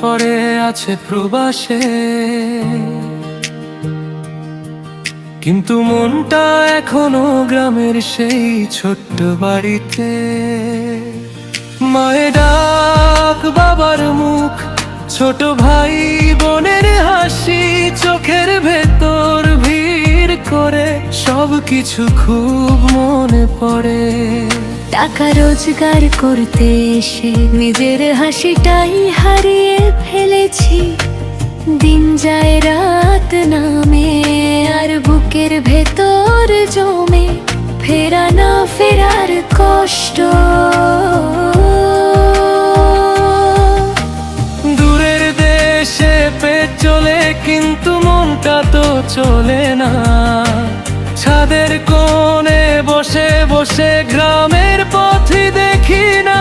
পড়ে আছে প্রবাসে, কিন্তু মনটা এখনো গ্রামের সেই ছোট্ট বাড়িতে। মায়ের ডাক, বাবার মুখ, ছোট ভাই বোনের হাসি, চোখের ভেতর ভিড় করে সবকিছু খুব মনে পড়ে। টাকা রোজগার করতে এসে নিজের হাসিটাই হারিয়ে ফেলেছি। দিন যায় রাত নামে আর বুকের ভেতর জমে ফেরা না ফেরার কষ্ট। দূরের দেশে পেট চলে কিন্তু মনটা তো চলে না। ছাদের কোণে বসে বসে গ্রামের পথই দেখি না।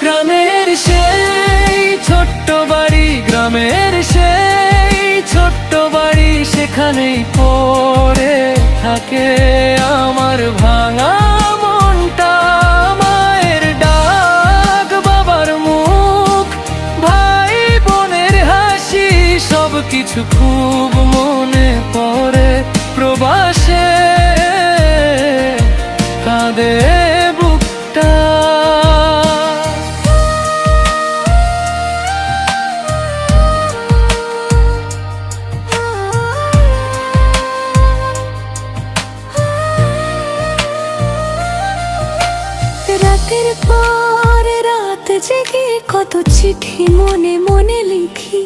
গ্রামের সেই ছোট্ট বাড়ি, গ্রামের সেই ছোট্ট বাড়ি, সেখানেই পড়ে থাকে আমার ভাঙা মনটা। মায়ের ডাক, বাবার মুখ, ভাই বোনের হাসি, সবকিছু খুব মনে পড়ে। প্রবাসে কাঁদে বুকটা। রাতের পর রাত জেগে কত চিঠি মনে মনে লিখি,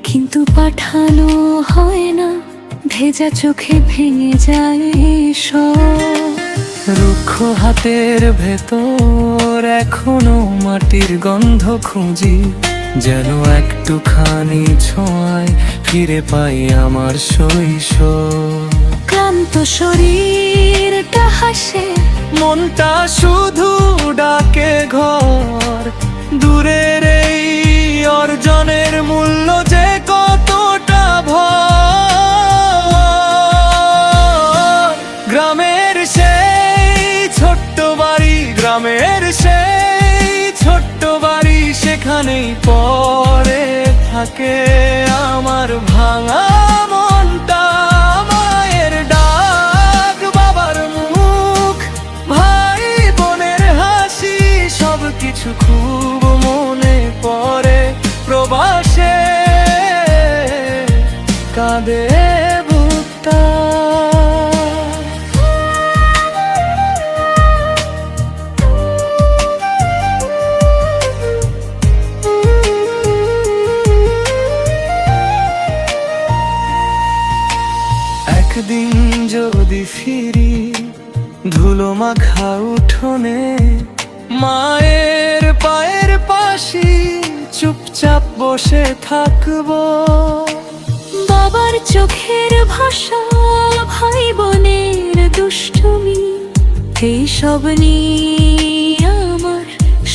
কিন্তু পাঠানো হয় না। ভেজা চোখে ভেঙে যায় সব। রুক্ষ হাতের ভেতর এখনো মাটির গন্ধ খুঁজি, যেন একটুখানি ছোঁয়ায় ফিরে পাই আমার শৈশব। ক্লান্ত শরীরটা হাসে, মনটা শুধু ডাকে ঘর। দূরের এই অর্জনের মূল্য যে কতটা ভয়। গ্রামের সেই ছোট্ট বাড়ি, গ্রামের সেই ছোট্ট বাড়ি, সেখানেই পড়ে থাকে আমার ভাঙা মনটা। মায়ের ডাক, বাবার মুখ, ভাই বোনের হাসি, সবকিছু খুব মনে পড়ে। প্রবাসে কাঁদে বুকটা। একদিন যদি ফিরি ধুলো মাখা উঠোনে, মায়ের পায়ের পাশে চুপচাপ বসে থাকবো। বাবার চোখের ভাষা, ভাই বোনের দুষ্টুমি, এই সব নিয়ে আমার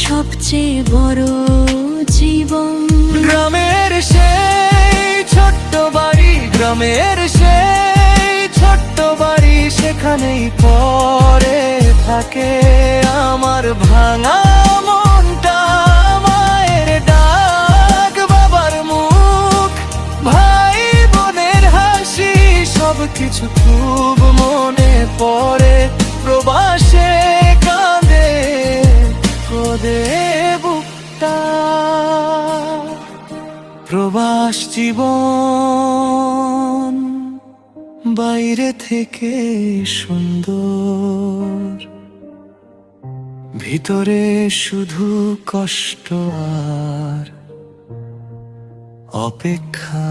সবচেয়ে বড় জীবন। গ্রামের সেই ছোট্ট বাড়ি, গ্রামের সেই ছোট্ট বাড়ি, সেখানেই পড়ে থাকে আমার ভাঙা মনটা। মায়ের ডাক, বাবার মুখ, ভাই বোনের হাসি, সবকিছু খুব মনে পড়ে। প্রবাসে কাঁদে কাঁদে বুকটা। প্রবাস জীবন বাইরে থেকে সুন্দর, ভিতরে শুধু কষ্ট আর অপেক্ষা।